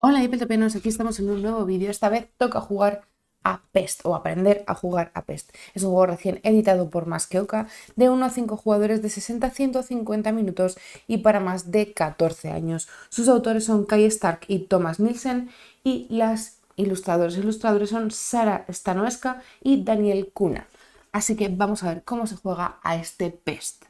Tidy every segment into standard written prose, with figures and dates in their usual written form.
Hola Hipeltopianos, aquí estamos en un nuevo vídeo. Esta vez toca jugar a Pest o aprender a jugar a Pest. Es un juego recién editado por Masqueoka de 1 a 5 jugadores de 60 a 150 minutos y para más de 14 años. Sus autores son Kai Stark y Thomas Nielsen y las ilustradores son Sara Stanoeska y Daniel Kuna. Así que vamos a ver cómo se juega a este Pest.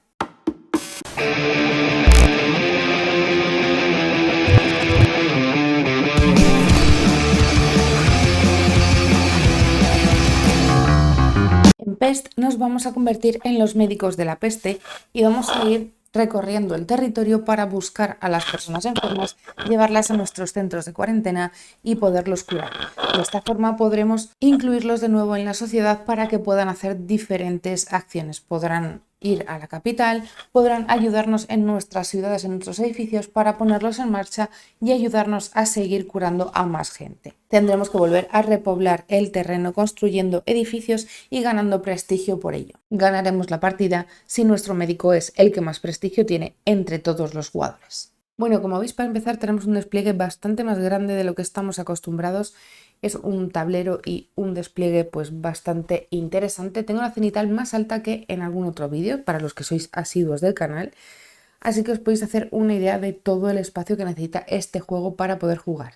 En Pest nos vamos a convertir en los médicos de la peste y vamos a ir recorriendo el territorio para buscar a las personas enfermas, llevarlas a nuestros centros de cuarentena y poderlos curar. De esta forma podremos incluirlos de nuevo en la sociedad para que puedan hacer diferentes acciones. Podrán ir a la capital, podrán ayudarnos en nuestras ciudades, en nuestros edificios para ponerlos en marcha y ayudarnos a seguir curando a más gente. Tendremos que volver a repoblar el terreno construyendo edificios y ganando prestigio por ello. Ganaremos la partida si nuestro médico es el que más prestigio tiene entre todos los jugadores. Bueno, como veis, para empezar tenemos un despliegue bastante más grande de lo que estamos acostumbrados. Es un tablero y un despliegue pues bastante interesante. Tengo la cenital más alta que en algún otro vídeo para los que sois asiduos del canal. Así que os podéis hacer una idea de todo el espacio que necesita este juego para poder jugar.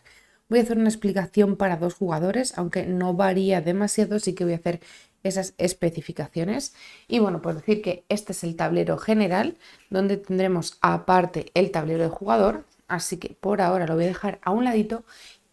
Voy a hacer una explicación para 2 jugadores, aunque no varía demasiado, sí que voy a hacer esas especificaciones. Y bueno, pues decir que este es el tablero general, donde tendremos aparte el tablero de jugador, así que por ahora lo voy a dejar a un ladito,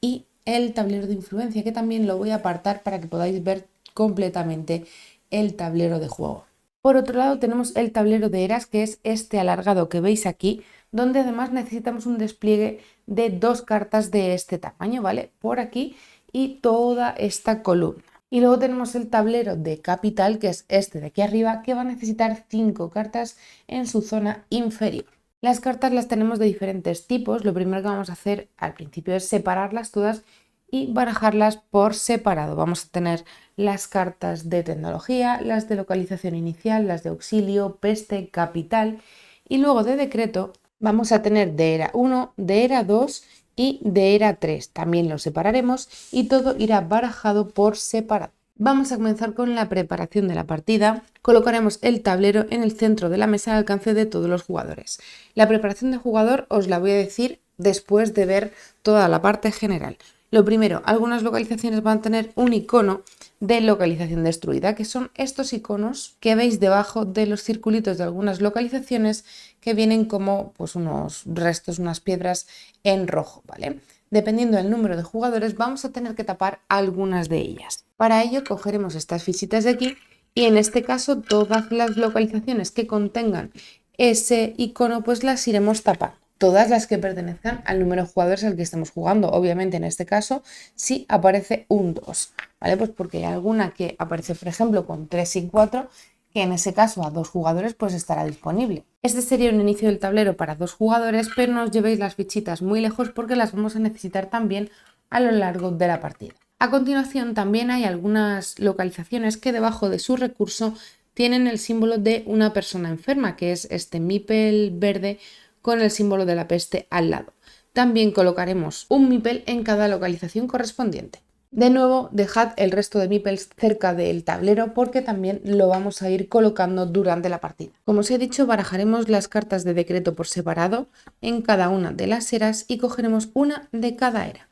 y el tablero de influencia, que también lo voy a apartar para que podáis ver completamente el tablero de juego. Por otro lado tenemos el tablero de eras, que es este alargado que veis aquí, donde además necesitamos un despliegue de 2 cartas de este tamaño, ¿vale? Por aquí y toda esta columna. Y luego tenemos el tablero de capital, que es este de aquí arriba, que va a necesitar 5 cartas en su zona inferior. Las cartas las tenemos de diferentes tipos. Lo primero que vamos a hacer al principio es separarlas todas y barajarlas por separado. Vamos a tener las cartas de tecnología, las de localización inicial, las de auxilio, peste, capital, y luego de decreto vamos a tener de era 1, de era 2 y de era 3. También los separaremos y todo irá barajado por separado. Vamos a comenzar con la preparación de la partida. Colocaremos el tablero en el centro de la mesa al alcance de todos los jugadores. La preparación de jugador os la voy a decir después de ver toda la parte general. Lo primero, algunas localizaciones van a tener un icono de localización destruida, que son estos iconos que veis debajo de los circulitos de algunas localizaciones que vienen como pues unos restos, unas piedras en rojo, ¿vale? Dependiendo del número de jugadores vamos a tener que tapar algunas de ellas. Para ello cogeremos estas fichitas de aquí y en este caso todas las localizaciones que contengan ese icono pues las iremos tapando. Todas las que pertenezcan al número de jugadores al que estemos jugando. Obviamente en este caso sí aparece un 2, ¿vale? Pues porque hay alguna que aparece, por ejemplo, con 3 y 4, que en ese caso a 2 jugadores pues estará disponible. Este sería un inicio del tablero para 2 jugadores, pero no os llevéis las fichitas muy lejos porque las vamos a necesitar también a lo largo de la partida. A continuación también hay algunas localizaciones que debajo de su recurso tienen el símbolo de una persona enferma, que es este meeple verde con el símbolo de la peste al lado. También colocaremos un meeple en cada localización correspondiente. De nuevo, dejad el resto de meeples cerca del tablero porque también lo vamos a ir colocando durante la partida. Como os he dicho, barajaremos las cartas de decreto por separado en cada una de las eras y cogeremos una de cada era.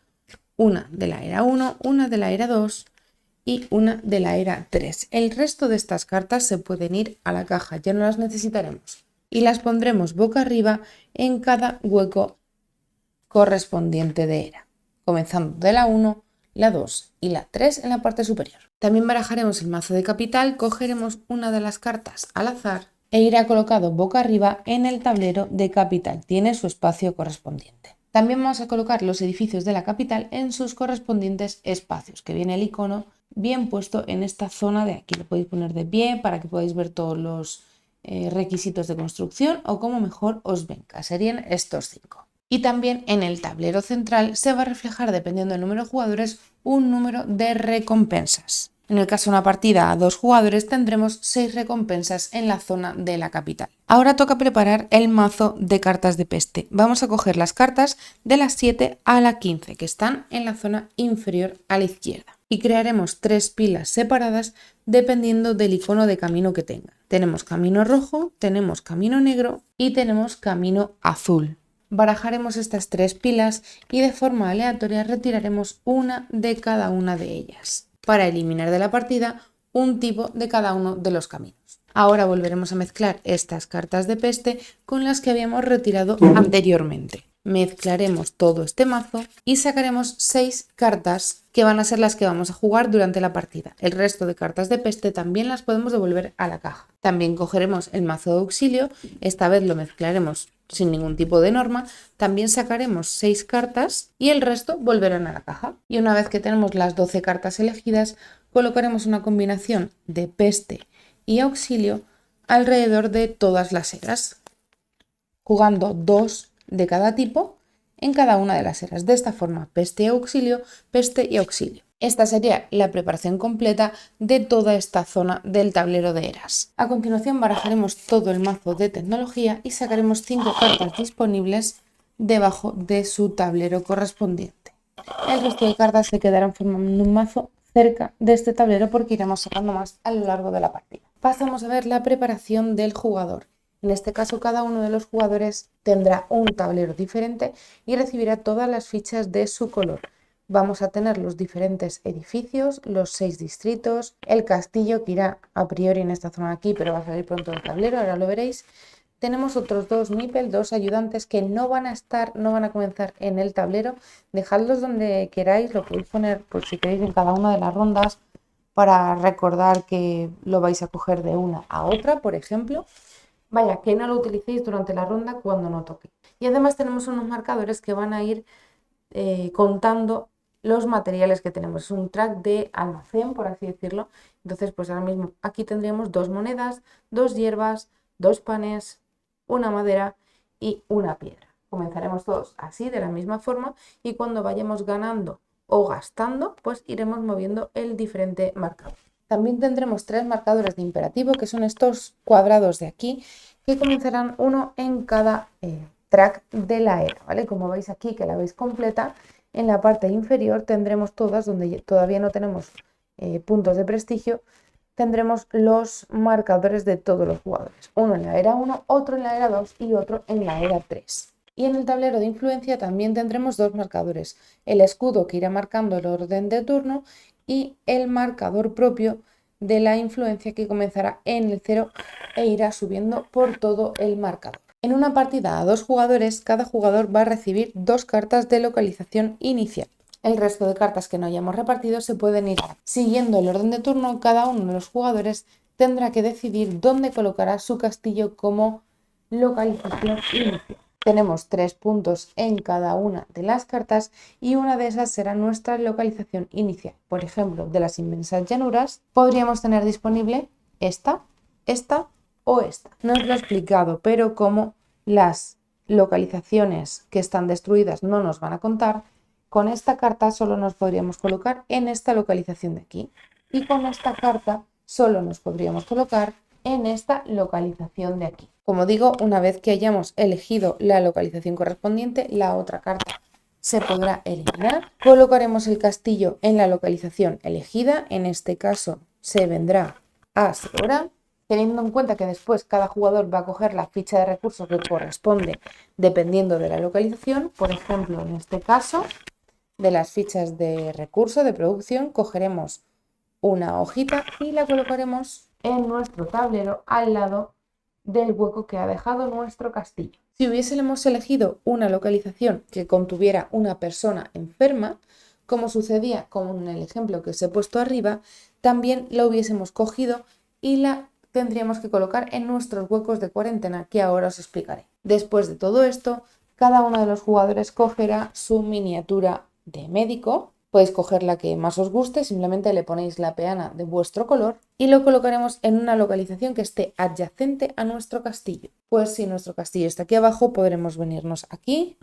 Una de la era 1, una de la era 2 y una de la era 3. El resto de estas cartas se pueden ir a la caja, ya no las necesitaremos. Y las pondremos boca arriba en cada hueco correspondiente de era, comenzando de la 1, la 2 y la 3 en la parte superior. También barajaremos el mazo de capital, cogeremos una de las cartas al azar e irá colocado boca arriba en el tablero de capital, tiene su espacio correspondiente. También vamos a colocar los edificios de la capital en sus correspondientes espacios, que viene el icono bien puesto en esta zona de aquí. Lo podéis poner de pie para que podáis ver todos los requisitos de construcción o como mejor os venga. Serían estos 5. Y también en el tablero central se va a reflejar, dependiendo del número de jugadores, un número de recompensas. En el caso de una partida a 2 jugadores tendremos 6 recompensas en la zona de la capital. Ahora toca preparar el mazo de cartas de peste. Vamos a coger las cartas de la 7 a la 15 que están en la zona inferior a la izquierda. Y crearemos 3 pilas separadas dependiendo del icono de camino que tengan. Tenemos camino rojo, tenemos camino negro y tenemos camino azul. Barajaremos estas 3 pilas y de forma aleatoria retiraremos una de cada una de ellas, para eliminar de la partida un tipo de cada uno de los caminos. Ahora volveremos a mezclar estas cartas de peste con las que habíamos retirado anteriormente. Mezclaremos todo este mazo y sacaremos 6 cartas que van a ser las que vamos a jugar durante la partida. El resto de cartas de peste también las podemos devolver a la caja. También cogeremos el mazo de auxilio, esta vez lo mezclaremos sin ningún tipo de norma, también sacaremos 6 cartas y el resto volverán a la caja. Y una vez que tenemos las 12 cartas elegidas, colocaremos una combinación de peste y auxilio alrededor de todas las eras, jugando 2 de cada tipo en cada una de las eras. De esta forma, peste y auxilio, peste y auxilio. Esta sería la preparación completa de toda esta zona del tablero de eras. A continuación barajaremos todo el mazo de tecnología y sacaremos 5 cartas disponibles debajo de su tablero correspondiente. El resto de cartas se quedarán formando un mazo cerca de este tablero porque iremos sacando más a lo largo de la partida. Pasamos a ver la preparación del jugador. En este caso, cada uno de los jugadores tendrá un tablero diferente y recibirá todas las fichas de su color. Vamos a tener los diferentes edificios, los 6 distritos, el castillo que irá a priori en esta zona de aquí, pero va a salir pronto del tablero, ahora lo veréis. Tenemos otros 2 meeple, 2 ayudantes que no van a comenzar en el tablero. Dejadlos donde queráis, lo podéis poner por si queréis en cada una de las rondas para recordar que lo vais a coger de una a otra, por ejemplo. Vaya, que no lo utilicéis durante la ronda cuando no toque. Y además tenemos unos marcadores que van a ir contando los materiales que tenemos. Es un track de almacén, por así decirlo. Entonces, pues ahora mismo aquí tendríamos 2 monedas, 2 hierbas, 2 panes, una madera y una piedra. Comenzaremos todos así, de la misma forma, y cuando vayamos ganando o gastando, pues iremos moviendo el diferente marcador. También tendremos 3 marcadores de imperativo, que son estos cuadrados de aquí, que comenzarán uno en cada track de la era, ¿vale? Como veis aquí, que la veis completa, en la parte inferior tendremos todas, donde todavía no tenemos puntos de prestigio, tendremos los marcadores de todos los jugadores. Uno en la era 1, otro en la era 2 y otro en la era 3. Y en el tablero de influencia también tendremos 2 marcadores, el escudo que irá marcando el orden de turno y el marcador propio de la influencia que comenzará en el 0 e irá subiendo por todo el marcador. En una partida a 2 jugadores, cada jugador va a recibir 2 cartas de localización inicial. El resto de cartas que no hayamos repartido se pueden ir. Siguiendo el orden de turno, cada uno de los jugadores tendrá que decidir dónde colocará su castillo como localización inicial. Tenemos 3 puntos en cada una de las cartas y una de esas será nuestra localización inicial. Por ejemplo, de las inmensas llanuras podríamos tener disponible esta o esta. No os lo he explicado, pero como las localizaciones que están destruidas no nos van a contar, con esta carta solo nos podríamos colocar en esta localización de aquí. Y con esta carta solo nos podríamos colocar en esta localización de aquí. Como digo, una vez que hayamos elegido la localización correspondiente, la otra carta se podrá eliminar. Colocaremos el castillo en la localización elegida, en este caso se vendrá a Segura, teniendo en cuenta que después cada jugador va a coger la ficha de recursos que corresponde dependiendo de la localización. Por ejemplo, en este caso, de las fichas de recurso de producción, cogeremos una hojita y la colocaremos en nuestro tablero al lado del hueco que ha dejado nuestro castillo. Si hubiésemos elegido una localización que contuviera una persona enferma, como sucedía con el ejemplo que os he puesto arriba, también la hubiésemos cogido y la tendríamos que colocar en nuestros huecos de cuarentena que ahora os explicaré. Después de todo esto, cada uno de los jugadores cogerá su miniatura de médico. Podéis coger la que más os guste, simplemente le ponéis la peana de vuestro color y lo colocaremos en una localización que esté adyacente a nuestro castillo. Pues si nuestro castillo está aquí abajo, podremos venirnos aquí,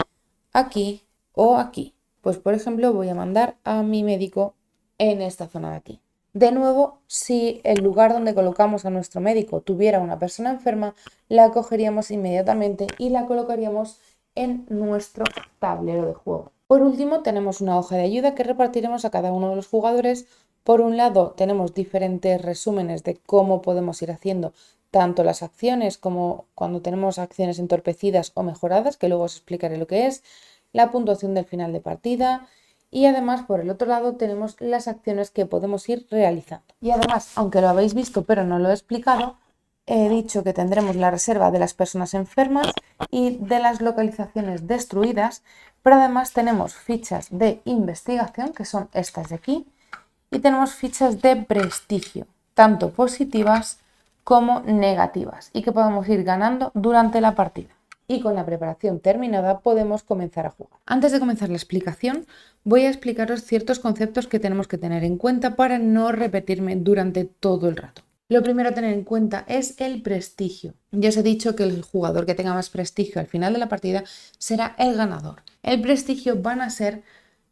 aquí o aquí. Pues por ejemplo voy a mandar a mi médico en esta zona de aquí. De nuevo, si el lugar donde colocamos a nuestro médico tuviera una persona enferma, la cogeríamos inmediatamente y la colocaríamos en nuestro tablero de juego. Por último, tenemos una hoja de ayuda que repartiremos a cada uno de los jugadores. Por un lado, tenemos diferentes resúmenes de cómo podemos ir haciendo tanto las acciones como cuando tenemos acciones entorpecidas o mejoradas, que luego os explicaré lo que es, la puntuación del final de partida y además por el otro lado tenemos las acciones que podemos ir realizando. Y además, aunque lo habéis visto pero no lo he explicado, he dicho que tendremos la reserva de las personas enfermas y de las localizaciones destruidas, pero además tenemos fichas de investigación, que son estas de aquí, y tenemos fichas de prestigio, tanto positivas como negativas, y que podemos ir ganando durante la partida. Y con la preparación terminada podemos comenzar a jugar. Antes de comenzar la explicación, voy a explicaros ciertos conceptos que tenemos que tener en cuenta para no repetirme durante todo el rato. Lo primero a tener en cuenta es el prestigio. Ya os he dicho que el jugador que tenga más prestigio al final de la partida será el ganador. El prestigio van a ser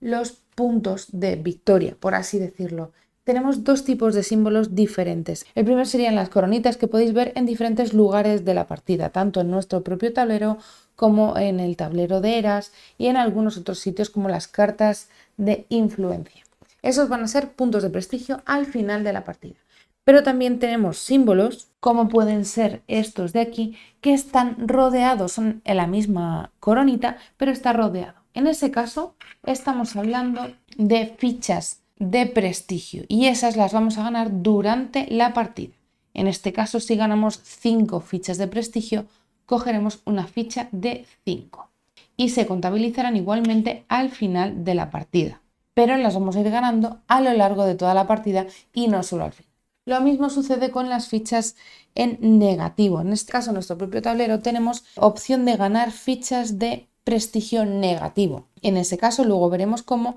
los puntos de victoria, por así decirlo. Tenemos dos tipos de símbolos diferentes. El primero serían las coronitas que podéis ver en diferentes lugares de la partida, tanto en nuestro propio tablero como en el tablero de eras y en algunos otros sitios como las cartas de influencia. Esos van a ser puntos de prestigio al final de la partida. Pero también tenemos símbolos, como pueden ser estos de aquí, que están rodeados, son en la misma coronita, pero está rodeado. En ese caso, estamos hablando de fichas de prestigio y esas las vamos a ganar durante la partida. En este caso, si ganamos 5 fichas de prestigio, cogeremos una ficha de 5 y se contabilizarán igualmente al final de la partida, pero las vamos a ir ganando a lo largo de toda la partida y no solo al final. Lo mismo sucede con las fichas en negativo. En este caso, en nuestro propio tablero tenemos opción de ganar fichas de prestigio negativo. En ese caso, luego veremos cómo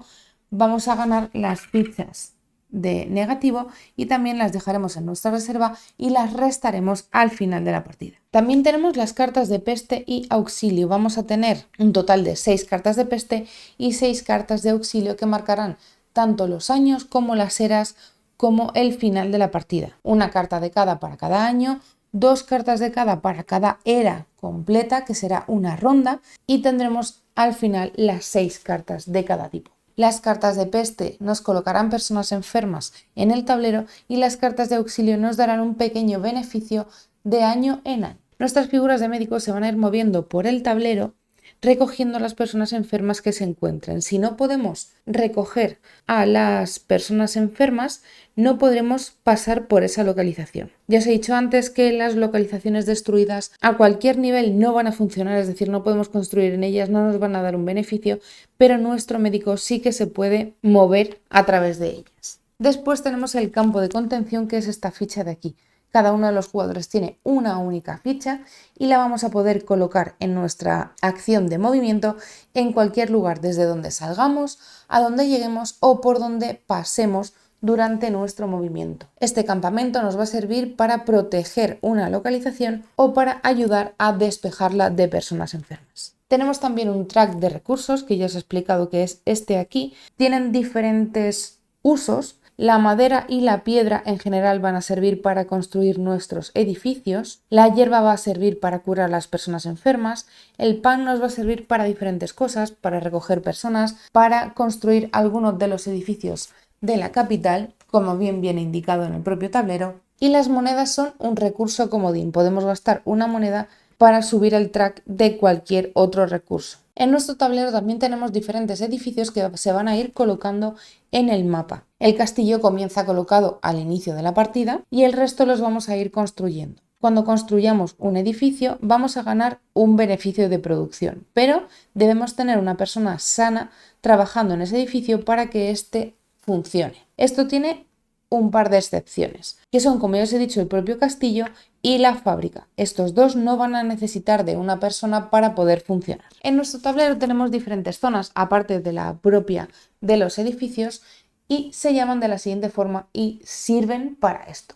vamos a ganar las fichas de negativo y también las dejaremos en nuestra reserva y las restaremos al final de la partida. También tenemos las cartas de peste y auxilio. Vamos a tener un total de 6 cartas de peste y 6 cartas de auxilio que marcarán tanto los años como las eras como el final de la partida. Una carta de cada para cada año, 2 cartas de cada para cada era completa, que será una ronda, y tendremos al final las 6 cartas de cada tipo. Las cartas de peste nos colocarán personas enfermas en el tablero y las cartas de auxilio nos darán un pequeño beneficio de año en año. Nuestras figuras de médicos se van a ir moviendo por el tablero recogiendo a las personas enfermas que se encuentren. Si no podemos recoger a las personas enfermas, no podremos pasar por esa localización. Ya os he dicho antes que las localizaciones destruidas a cualquier nivel no van a funcionar, es decir, no podemos construir en ellas, no nos van a dar un beneficio, pero nuestro médico sí que se puede mover a través de ellas. Después tenemos el campo de contención, que es esta ficha de aquí. Cada uno de los jugadores tiene una única ficha y la vamos a poder colocar en nuestra acción de movimiento en cualquier lugar, desde donde salgamos, a donde lleguemos o por donde pasemos durante nuestro movimiento. Este campamento nos va a servir para proteger una localización o para ayudar a despejarla de personas enfermas. Tenemos también un track de recursos que ya os he explicado que es este aquí. Tienen diferentes usos. La madera y la piedra en general van a servir para construir nuestros edificios, la hierba va a servir para curar a las personas enfermas, el pan nos va a servir para diferentes cosas, para recoger personas, para construir algunos de los edificios de la capital, como bien viene indicado en el propio tablero, y las monedas son un recurso comodín. Podemos gastar una moneda para subir el track de cualquier otro recurso. En nuestro tablero también tenemos diferentes edificios que se van a ir colocando en el mapa. El castillo comienza colocado al inicio de la partida y el resto los vamos a ir construyendo. Cuando construyamos un edificio vamos a ganar un beneficio de producción, pero debemos tener una persona sana trabajando en ese edificio para que éste funcione. Esto tiene un par de excepciones, que son, como ya os he dicho, el propio castillo y la fábrica. Estos dos no van a necesitar de una persona para poder funcionar. En nuestro tablero tenemos diferentes zonas, aparte de la propia de los edificios, y se llaman de la siguiente forma y sirven para esto.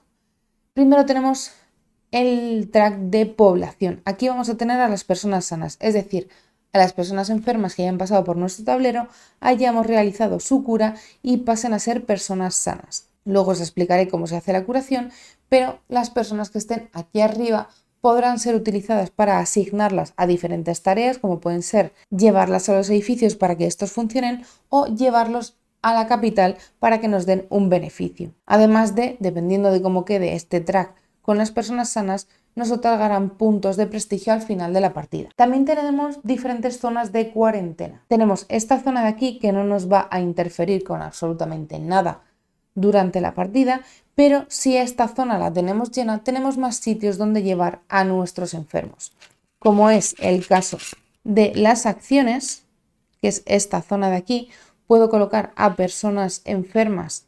Primero tenemos el track de población. Aquí vamos a tener a las personas sanas, es decir, a las personas enfermas que hayan pasado por nuestro tablero, hayamos realizado su cura y pasen a ser personas sanas. Luego os explicaré cómo se hace la curación, pero las personas que estén aquí arriba podrán ser utilizadas para asignarlas a diferentes tareas, como pueden ser llevarlas a los edificios para que estos funcionen o llevarlos a la capital para que nos den un beneficio. Además de, dependiendo de cómo quede este track con las personas sanas, nos otorgarán puntos de prestigio al final de la partida. También tenemos diferentes zonas de cuarentena. Tenemos esta zona de aquí que no nos va a interferir con absolutamente nada durante la partida, pero si esta zona la tenemos llena, tenemos más sitios donde llevar a nuestros enfermos, como es el caso de las acciones, que es esta zona de aquí. Puedo colocar a personas enfermas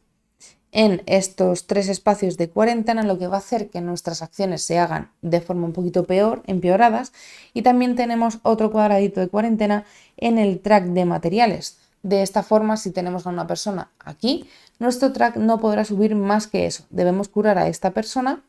en estos 3 espacios de cuarentena, lo que va a hacer que nuestras acciones se hagan de forma un poquito empeoradas. Y también tenemos otro cuadradito de cuarentena en el track de materiales. De esta forma, si tenemos a una persona aquí, nuestro track no podrá subir más que eso. Debemos curar a esta persona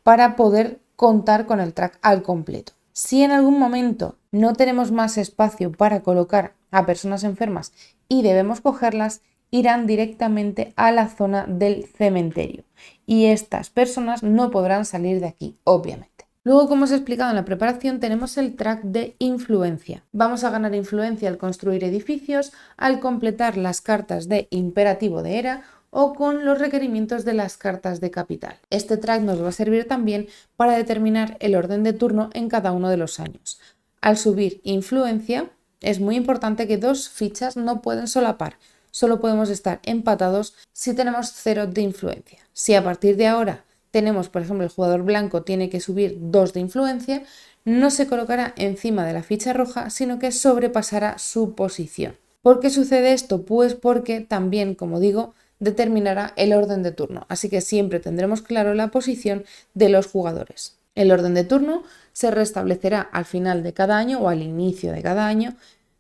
para poder contar con el track al completo. Si en algún momento no tenemos más espacio para colocar a personas enfermas y debemos cogerlas, irán directamente a la zona del cementerio y estas personas no podrán salir de aquí, obviamente. Luego, como os he explicado en la preparación, tenemos el track de influencia. Vamos a ganar influencia al construir edificios, al completar las cartas de imperativo de era o con los requerimientos de las cartas de capital. Este track nos va a servir también para determinar el orden de turno en cada uno de los años. Al subir influencia, es muy importante que 2 fichas no pueden solapar. Solo podemos estar empatados si tenemos 0 de influencia. Si a partir de ahora tenemos, por ejemplo, el jugador blanco tiene que subir 2 de influencia, no se colocará encima de la ficha roja, sino que sobrepasará su posición. ¿Por qué sucede esto? Pues porque también, como digo, determinará el orden de turno, así que siempre tendremos claro la posición de los jugadores. El orden de turno se restablecerá al final de cada año o al inicio de cada año,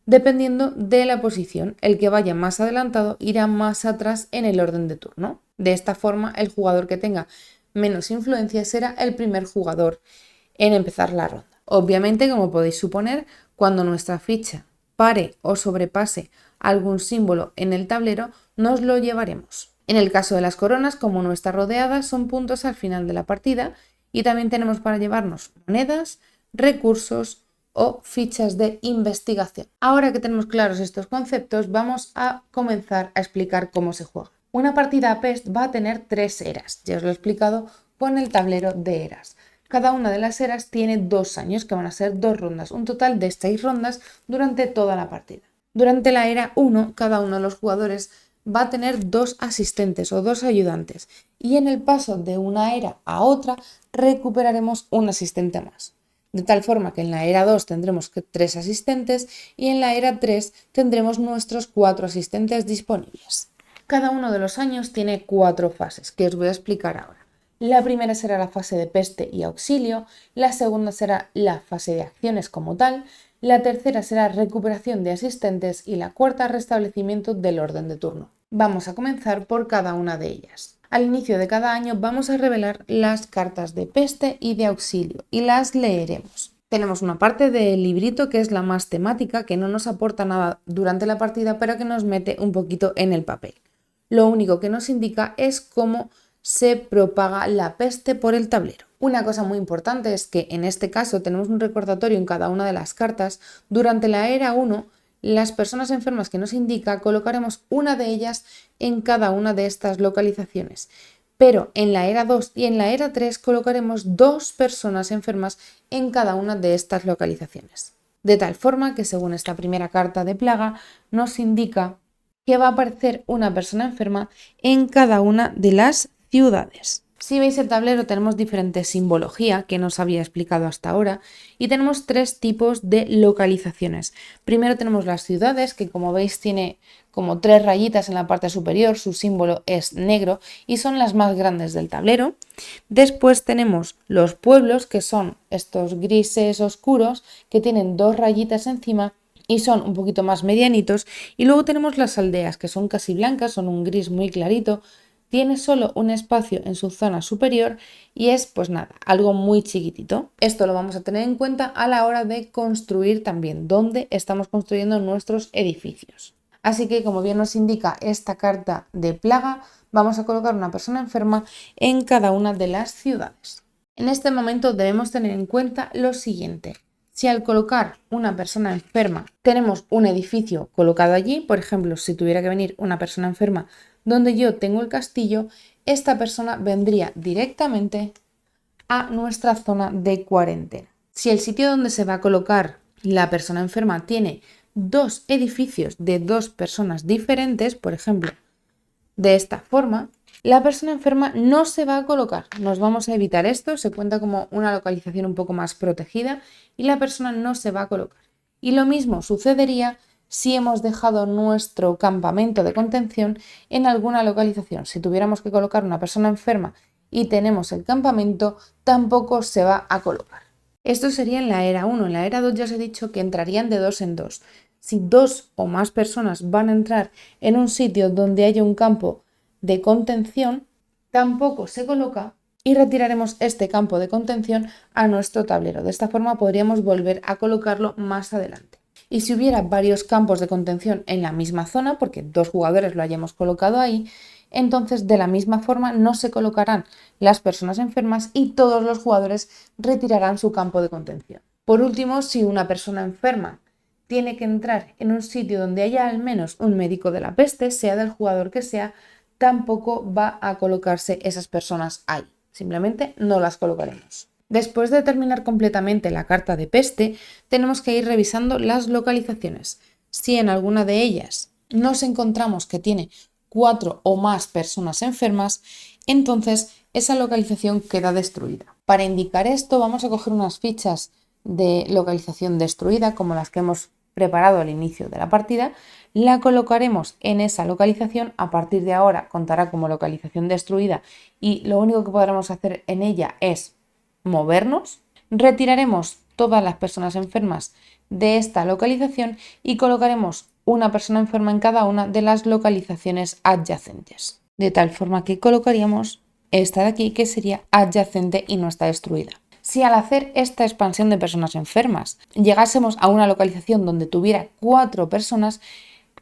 dependiendo de la posición. El que vaya más adelantado irá más atrás en el orden de turno. De esta forma, el jugador que tenga menos influencia será el primer jugador en empezar la ronda. Obviamente, como podéis suponer, cuando nuestra ficha pare o sobrepase algún símbolo en el tablero, nos lo llevaremos. En el caso de las coronas, como no está rodeada, son puntos al final de la partida y también tenemos para llevarnos monedas, recursos o fichas de investigación. Ahora que tenemos claros estos conceptos, vamos a comenzar a explicar cómo se juega. Una partida a Pest va a tener 3 eras, ya os lo he explicado con el tablero de eras. Cada una de las eras tiene 2 años, que van a ser 2 rondas, un total de 6 rondas durante toda la partida. Durante la era 1, cada uno de los jugadores va a tener 2 asistentes o 2 ayudantes, y en el paso de una era a otra recuperaremos un asistente más. De tal forma que en la era 2 tendremos 3 asistentes y en la era 3 tendremos nuestros 4 asistentes disponibles. Cada uno de los años tiene 4 fases, que os voy a explicar ahora. La primera será la fase de peste y auxilio, la segunda será la fase de acciones como tal, la tercera será recuperación de asistentes y la cuarta restablecimiento del orden de turno. Vamos a comenzar por cada una de ellas. Al inicio de cada año vamos a revelar las cartas de peste y de auxilio y las leeremos. Tenemos una parte del librito que es la más temática, que no nos aporta nada durante la partida, pero que nos mete un poquito en el papel. Lo único que nos indica es cómo se propaga la peste por el tablero. Una cosa muy importante es que en este caso tenemos un recordatorio en cada una de las cartas. Durante la era 1, las personas enfermas que nos indica colocaremos una de ellas en cada una de estas localizaciones. Pero en la era 2 y en la era 3 colocaremos 2 personas enfermas en cada una de estas localizaciones. De tal forma que según esta primera carta de plaga nos indica que va a aparecer una persona enferma en cada una de las ciudades. Si veis el tablero tenemos diferente simbología que no os había explicado hasta ahora y tenemos 3 tipos de localizaciones. Primero tenemos las ciudades, que como veis tiene como 3 rayitas en la parte superior, su símbolo es negro y son las más grandes del tablero. Después tenemos los pueblos, que son estos grises oscuros que tienen 2 rayitas encima y son un poquito más medianitos. Y luego tenemos las aldeas, que son casi blancas, son un gris muy clarito. Tiene solo un espacio en su zona superior y es, pues nada, algo muy chiquitito. Esto lo vamos a tener en cuenta a la hora de construir también dónde estamos construyendo nuestros edificios. Así que, como bien nos indica esta carta de plaga, vamos a colocar una persona enferma en cada una de las ciudades. En este momento debemos tener en cuenta lo siguiente. Si al colocar una persona enferma tenemos un edificio colocado allí, por ejemplo, si tuviera que venir una persona enferma donde yo tengo el castillo, esta persona vendría directamente a nuestra zona de cuarentena. Si el sitio donde se va a colocar la persona enferma tiene dos edificios de dos personas diferentes, por ejemplo, de esta forma, la persona enferma no se va a colocar. Nos vamos a evitar esto, se cuenta como una localización un poco más protegida y la persona no se va a colocar. Y lo mismo sucedería si hemos dejado nuestro campamento de contención en alguna localización. Si tuviéramos que colocar una persona enferma y tenemos el campamento, tampoco se va a colocar. Esto sería en la era 1. En la era 2 ya os he dicho que entrarían de 2 en 2. Si 2 o más personas van a entrar en un sitio donde haya un campo de contención, tampoco se coloca y retiraremos este campo de contención a nuestro tablero. De esta forma podríamos volver a colocarlo más adelante. Y si hubiera varios campos de contención en la misma zona, porque 2 jugadores lo hayamos colocado ahí, entonces de la misma forma no se colocarán las personas enfermas y todos los jugadores retirarán su campo de contención. Por último, si una persona enferma tiene que entrar en un sitio donde haya al menos un médico de la peste, sea del jugador que sea, tampoco va a colocarse esas personas ahí. Simplemente no las colocaremos. Después de terminar completamente la carta de peste, tenemos que ir revisando las localizaciones. Si en alguna de ellas nos encontramos que tiene 4 o más personas enfermas, entonces esa localización queda destruida. Para indicar esto vamos a coger unas fichas de localización destruida como las que hemos preparado al inicio de la partida, la colocaremos en esa localización. A partir de ahora contará como localización destruida y lo único que podremos hacer en ella es movernos. Retiraremos todas las personas enfermas de esta localización y colocaremos una persona enferma en cada una de las localizaciones adyacentes, de tal forma que colocaríamos esta de aquí, que sería adyacente y no está destruida. Si al hacer esta expansión de personas enfermas llegásemos a una localización donde tuviera 4 personas,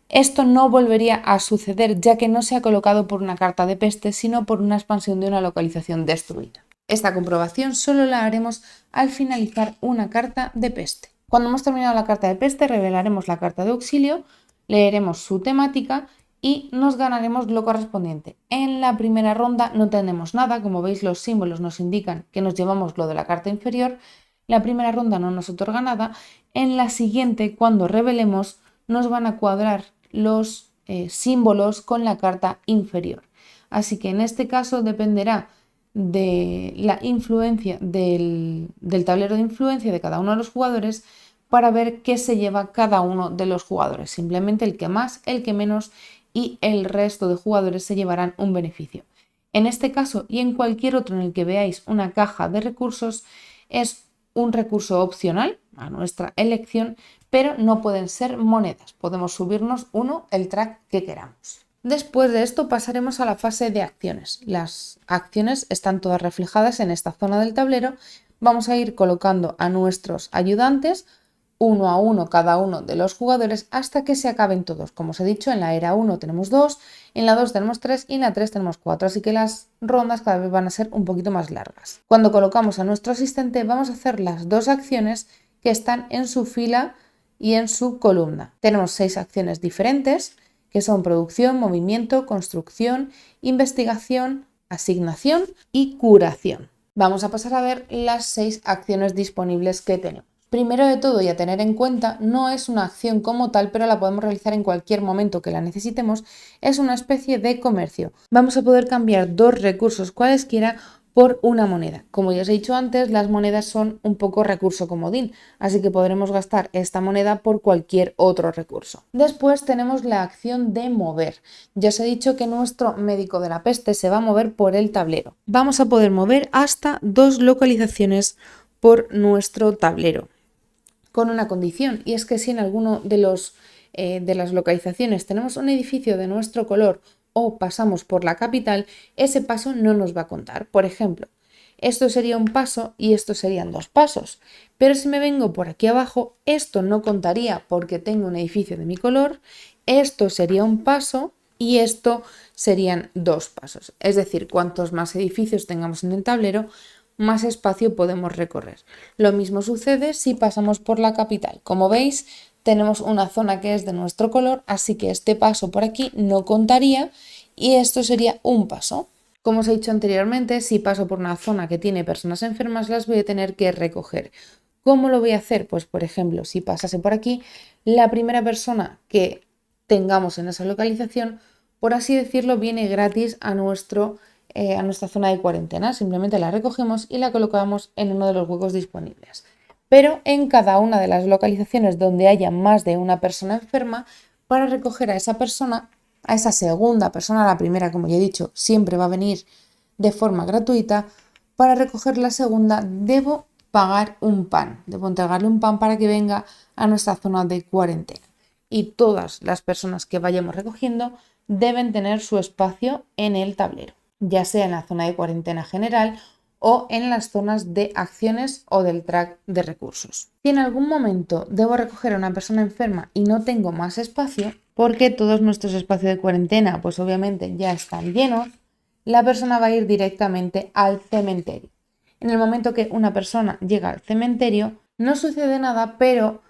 esto no volvería a suceder, ya que no se ha colocado por una carta de peste, sino por una expansión de una localización destruida. Esta comprobación solo la haremos al finalizar una carta de peste. Cuando hemos terminado la carta de peste, revelaremos la carta de auxilio, leeremos su temática y nos ganaremos lo correspondiente. En la primera ronda no tenemos nada, como veis los símbolos nos indican que nos llevamos lo de la carta inferior. La primera ronda no nos otorga nada. En la siguiente, cuando revelemos, nos van a cuadrar los símbolos con la carta inferior. Así que en este caso dependerá de la influencia del tablero de influencia de cada uno de los jugadores para ver qué se lleva cada uno de los jugadores. Simplemente el que más, el que menos y el resto de jugadores se llevarán un beneficio. En este caso y en cualquier otro en el que veáis una caja de recursos, es un recurso opcional a nuestra elección, pero no pueden ser monedas. Podemos subirnos el track que queramos. Después de esto pasaremos a la fase de acciones. Las acciones están todas reflejadas en esta zona del tablero. Vamos a ir colocando a nuestros ayudantes uno a uno cada uno de los jugadores hasta que se acaben todos. Como os he dicho, en la era 1 tenemos 2, en la 2 tenemos 3 y en la 3 tenemos 4, así que las rondas cada vez van a ser un poquito más largas. Cuando colocamos a nuestro asistente vamos a hacer las 2 acciones que están en su fila y en su columna. Tenemos 6 acciones diferentes, que son producción, movimiento, construcción, investigación, asignación y curación. Vamos a pasar a ver las 6 acciones disponibles que tenemos. Primero de todo, y a tener en cuenta, no es una acción como tal, pero la podemos realizar en cualquier momento que la necesitemos. Es una especie de comercio. Vamos a poder cambiar 2 recursos cualesquiera por una moneda. Como ya os he dicho antes, las monedas son un poco recurso comodín, así que podremos gastar esta moneda por cualquier otro recurso. Después tenemos la acción de mover. Ya os he dicho que nuestro médico de la peste se va a mover por el tablero. Vamos a poder mover hasta 2 localizaciones por nuestro tablero, con una condición, y es que si en alguno de las localizaciones tenemos un edificio de nuestro color o pasamos por la capital, ese paso no nos va a contar. Por ejemplo, esto sería un paso y esto serían 2 pasos, pero si me vengo por aquí abajo, esto no contaría porque tengo un edificio de mi color, esto sería un paso y esto serían 2 pasos. Es decir, cuantos más edificios tengamos en el tablero, más espacio podemos recorrer. Lo mismo sucede si pasamos por la capital. Como veis, tenemos una zona que es de nuestro color, así que este paso por aquí no contaría y esto sería un paso. Como os he dicho anteriormente, si paso por una zona que tiene personas enfermas, las voy a tener que recoger. ¿Cómo lo voy a hacer? Pues, por ejemplo, si pasase por aquí, la primera persona que tengamos en esa localización, por así decirlo, viene gratis a nuestra zona de cuarentena. Simplemente la recogemos y la colocamos en uno de los huecos disponibles. Pero en cada una de las localizaciones donde haya más de una persona enferma, para recoger a esa persona, a esa segunda persona, la primera, como ya he dicho, siempre va a venir de forma gratuita. Para recoger la segunda debo pagar un pan, debo entregarle un pan para que venga a nuestra zona de cuarentena. Y todas las personas que vayamos recogiendo deben tener su espacio en el tablero, ya sea en la zona de cuarentena general o en las zonas de acciones o del track de recursos. Si en algún momento debo recoger a una persona enferma y no tengo más espacio, porque todos nuestros espacios de cuarentena pues obviamente ya están llenos, la persona va a ir directamente al cementerio. En el momento que una persona llega al cementerio, no sucede nada, pero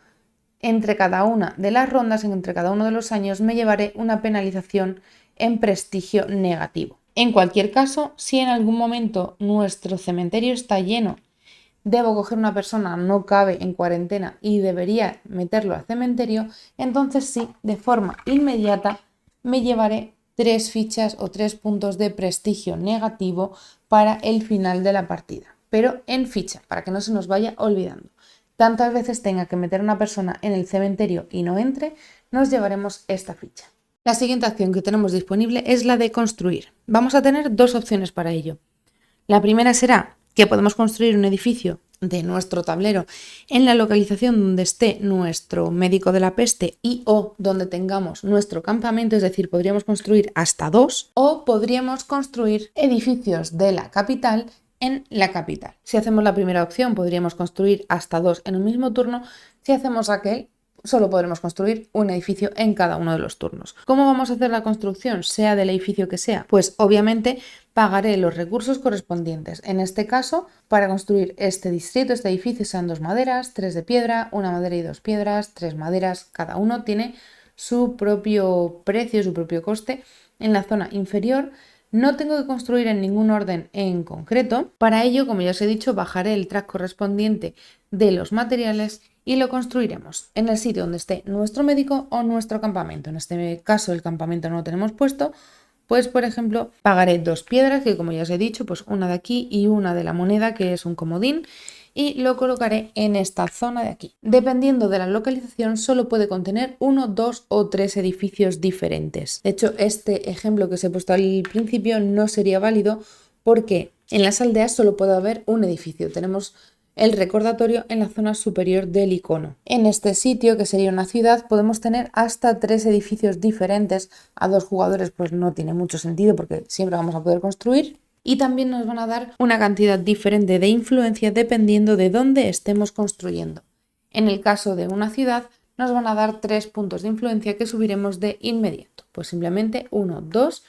entre cada una de las rondas, entre cada uno de los años, me llevaré una penalización en prestigio negativo. En cualquier caso, si en algún momento nuestro cementerio está lleno, debo coger una persona, no cabe en cuarentena y debería meterlo al cementerio, entonces sí, de forma inmediata me llevaré 3 fichas o 3 puntos de prestigio negativo para el final de la partida, pero en ficha, para que no se nos vaya olvidando. Tantas veces tenga que meter a una persona en el cementerio y no entre, nos llevaremos esta ficha. La siguiente acción que tenemos disponible es la de construir. Vamos a tener 2 opciones para ello. La primera será que podemos construir un edificio de nuestro tablero en la localización donde esté nuestro médico de la peste y o donde tengamos nuestro campamento, es decir, podríamos construir hasta 2, o podríamos construir edificios de la capital en la capital. Si hacemos la primera opción, podríamos construir hasta 2 en un mismo turno. Si hacemos aquel, solo podremos construir un edificio en cada uno de los turnos. ¿Cómo vamos a hacer la construcción, sea del edificio que sea? Pues obviamente pagaré los recursos correspondientes. En este caso, para construir este distrito, este edificio, sean 2 maderas, 3 de piedra, 1 madera y 2 piedras, 3 maderas, cada uno tiene su propio precio, su propio coste. En la zona inferior no tengo que construir en ningún orden en concreto. Para ello, como ya os he dicho, bajaré el track correspondiente de los materiales y lo construiremos en el sitio donde esté nuestro médico o nuestro campamento. En este caso el campamento no lo tenemos puesto, pues por ejemplo pagaré 2 piedras, que como ya os he dicho, pues una de aquí y una de la moneda, que es un comodín, y lo colocaré en esta zona de aquí. Dependiendo de la localización, solo puede contener 1, 2 o 3 edificios diferentes. De hecho, este ejemplo que os he puesto al principio no sería válido porque en las aldeas solo puede haber un edificio. Tenemos el recordatorio en la zona superior del icono. En este sitio, que sería una ciudad, podemos tener hasta 3 edificios diferentes. A 2 jugadores pues no tiene mucho sentido porque siempre vamos a poder construir. Y también nos van a dar una cantidad diferente de influencia dependiendo de dónde estemos construyendo. En el caso de una ciudad nos van a dar 3 puntos de influencia que subiremos de inmediato. Pues simplemente 1, 2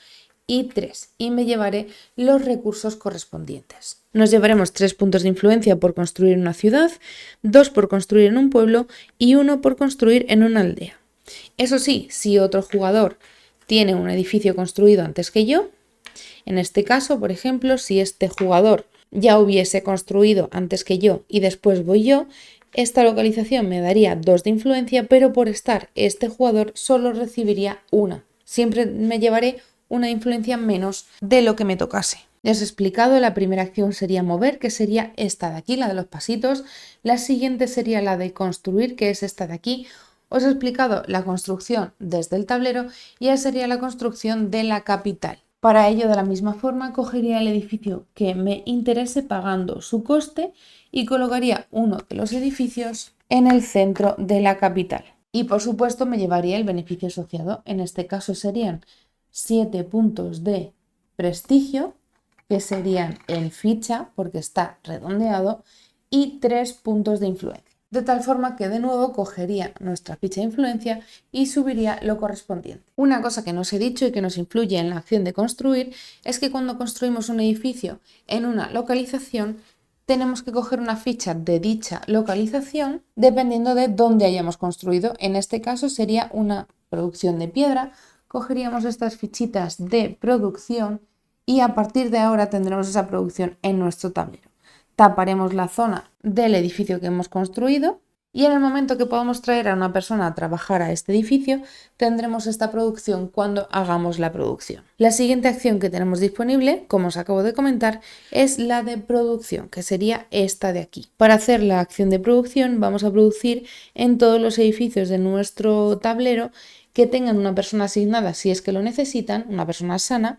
y 3. Y me llevaré los recursos correspondientes. Nos llevaremos 3 puntos de influencia por construir una ciudad, 2 por construir en un pueblo y 1 por construir en una aldea. Eso sí, si otro jugador tiene un edificio construido antes que yo, en este caso, por ejemplo, si este jugador ya hubiese construido antes que yo y después voy yo, esta localización me daría 2 de influencia, pero por estar este jugador solo recibiría 1. Siempre me llevaré una influencia menos de lo que me tocase. Ya os he explicado, la primera acción sería mover, que sería esta de aquí, la de los pasitos. La siguiente sería la de construir, que es esta de aquí. Os he explicado la construcción desde el tablero y ya sería la construcción de la capital. Para ello, de la misma forma, cogería el edificio que me interese pagando su coste y colocaría uno de los edificios en el centro de la capital. Y por supuesto me llevaría el beneficio asociado. En este caso serían 7 puntos de prestigio, que serían en ficha porque está redondeado, y 3 puntos de influencia. de tal forma que de nuevo cogería nuestra ficha de influencia y subiría lo correspondiente. Una cosa que no os he dicho y que nos influye en la acción de construir es que cuando construimos un edificio en una localización, tenemos que coger una ficha de dicha localización dependiendo de dónde hayamos construido. En este caso sería una producción de piedra. Cogeríamos estas fichitas de producción y a partir de ahora tendremos esa producción en nuestro tablero. Taparemos la zona del edificio que hemos construido y en el momento que podamos traer a una persona a trabajar a este edificio, tendremos esta producción cuando hagamos la producción. La siguiente acción que tenemos disponible, como os acabo de comentar, es la de producción, que sería esta de aquí. Para hacer la acción de producción, vamos a producir en todos los edificios de nuestro tablero que tengan una persona asignada, si es que lo necesitan, una persona sana,